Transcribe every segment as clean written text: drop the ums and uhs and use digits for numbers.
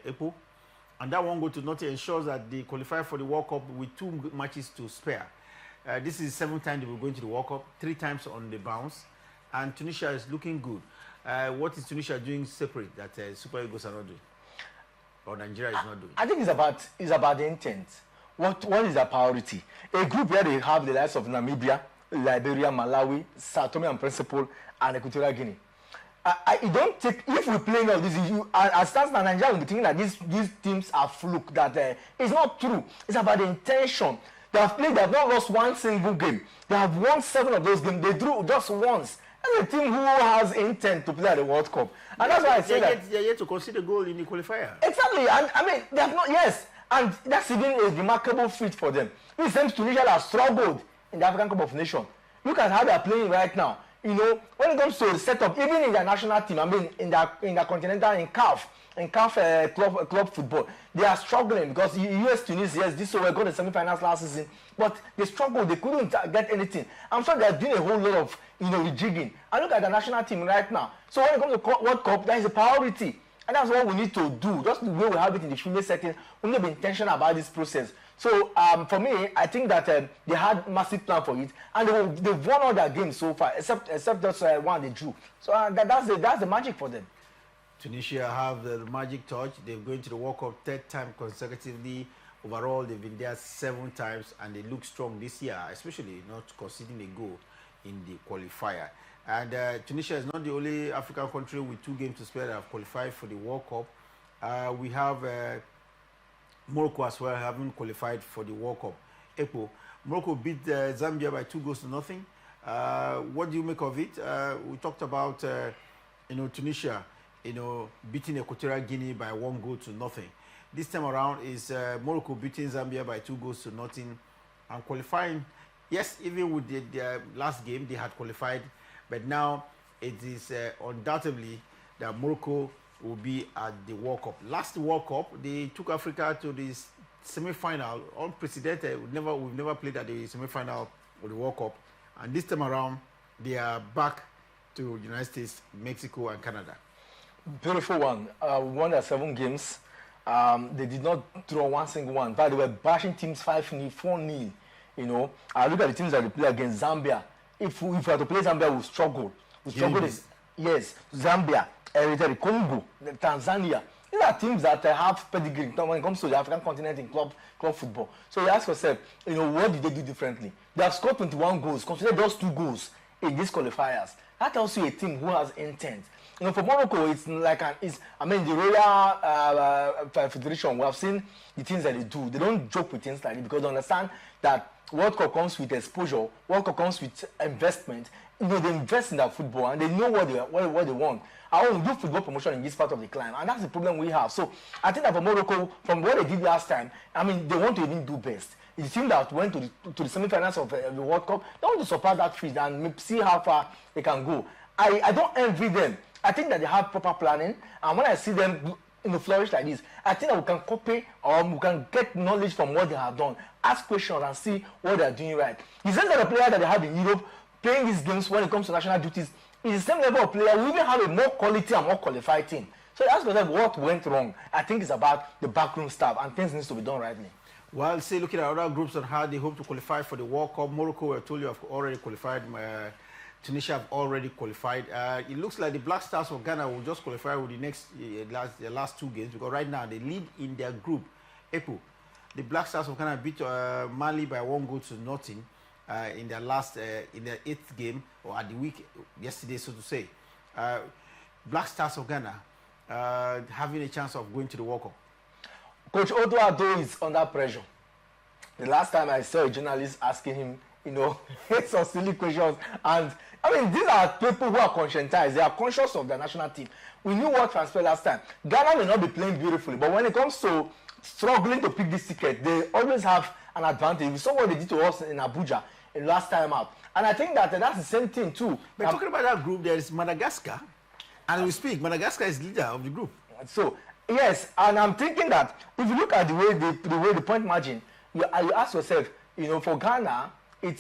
April. And that 1-0 ensures that they qualify for the World Cup with 2 matches to spare. This is the 7th time they will go into the World Cup, 3 times on the bounce. And Tunisia is looking good. What is Tunisia doing separate that Super Eagles are not doing? Or Nigeria is not doing? I think it's about the intent. What is the priority? A group where they have the likes of Namibia, Liberia, Malawi, Sao Tome and Principe, and Equatorial Guinea. I don't take, if we play all this issue, as stands now, Nigeria will be thinking that these teams are fluke, that it's not true. It's about the intention. They have not lost one single game. They have won 7 of those games. They drew just once. That's a team who has intent to play at the World Cup. And that's why I say that. They're yet to concede a goal in the qualifier. Exactly. And I mean, they have not, yes. And that's even a remarkable feat for them. It seems Tunisia has struggled in the African Cup of Nations. Look at how they are playing right now. You know, when it comes to the setup, even in their national team, I mean, in the continental, in CAF club football, they are struggling because US Tunisia, yes, this way got the semi-finals last season, but they struggled. They couldn't get anything. I'm sure they are doing a whole lot of, rejigging. And look at the national team right now. So when it comes to World Cup, that is a priority. And that's what we need to do. Just the way we have it in the female setting, we need to be intentional about this process. So for me, I think that they had massive plan for it, and they've won all their games so far, except that one they drew. So that's the magic for them. Tunisia have the magic touch. They're going to the World Cup 3rd time consecutively. Overall, they've been there 7 times, and they look strong this year, especially not conceding a goal in the qualifier. And Tunisia is not the only African country with 2 games to spare that have qualified for the World Cup. We have Morocco as well, having qualified for the World Cup. April, Morocco beat Zambia by 2-0. What do you make of it? We talked about Tunisia, beating Equatorial Guinea by 1-0. This time around is Morocco beating Zambia by 2-0 and qualifying. Yes, even with their last game, they had qualified, but now it is undoubtedly that Morocco will be at the World Cup. Last World Cup, they took Africa to the semi-final, unprecedented. We've never played at the semi-final of the World Cup. And this time around, they are back to the United States, Mexico, and Canada. Beautiful one. Won their 7 games. They did not draw one single one. But they were bashing teams 5-0, 4-0. I look at the teams that they play against Zambia. If we were to play Zambia, we struggle. Yes, Zambia, Eritrea, Congo, Tanzania. These are teams that have pedigree when it comes to the African continent in club football. So you ask yourself, what did they do differently? They have scored 21 goals, consider those 2 goals in these qualifiers. That tells you a team who has intent. For Morocco, it's like the Royal Federation. We have seen the things that they do. They don't joke with things like this because they understand that World Cup comes with exposure. World Cup comes with investment. They invest in that football and they know what they want. I want to do football promotion in this part of the climb, and that's the problem we have. So I think that for Morocco, from what they did last time, they want to even do best. It's the team that went to the semi-finals of the World Cup. They want to surpass that feat and see how far they can go. I don't envy them. I think that they have proper planning, and when I see them flourish like this, I think that we can copy or we can get knowledge from what they have done, ask questions and see what they are doing right. The same kind of player that they have in Europe playing these games when it comes to national duties is the same level of player. We even have a more quality and more qualified team. So ask yourself what went wrong. I think it's about the backroom staff, and things needs to be done rightly. Well, say looking at other groups on how they hope to qualify for the World Cup. Morocco, I told you, have already qualified. Tunisia have already qualified. It looks like the Black Stars of Ghana will just qualify with the last 2 games, because right now they lead in their group. April, the Black Stars of Ghana beat Mali by 1-0 in their last in their 8th game, or at the week yesterday, so to say. Black Stars of Ghana having a chance of going to the World Cup. Coach Otto Addo is under pressure. The last time I saw a journalist asking him, some silly questions, and these are people who are conscientized. They are conscious of their national team. We knew what transpired last time. Ghana may not be playing beautifully, but when it comes to struggling to pick this ticket, they always have an advantage. We saw what they did to us in Abuja in last time out, and I think that that's the same thing too. But talking about that group, there is Madagascar, and we speak. Madagascar is leader of the group. So yes, and I'm thinking that if you look at the way the point margin, you ask yourself, for Ghana, all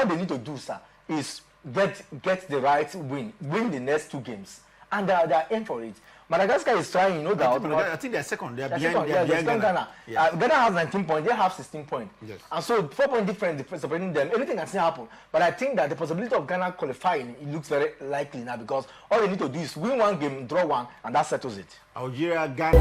they need to do, sir, is get the right win the next 2 games, and they're in for it. Madagascar is trying, no doubt. I think they're second. They're behind, second, they're behind Ghana. Ghana. Yes. Ghana has 19 points. They have 16 points. Yes. And so 4-point difference separating them. Anything can still happen. But I think that the possibility of Ghana qualifying, it looks very likely now, because all they need to do is win one game, draw one, and that settles it. Algeria, Ghana.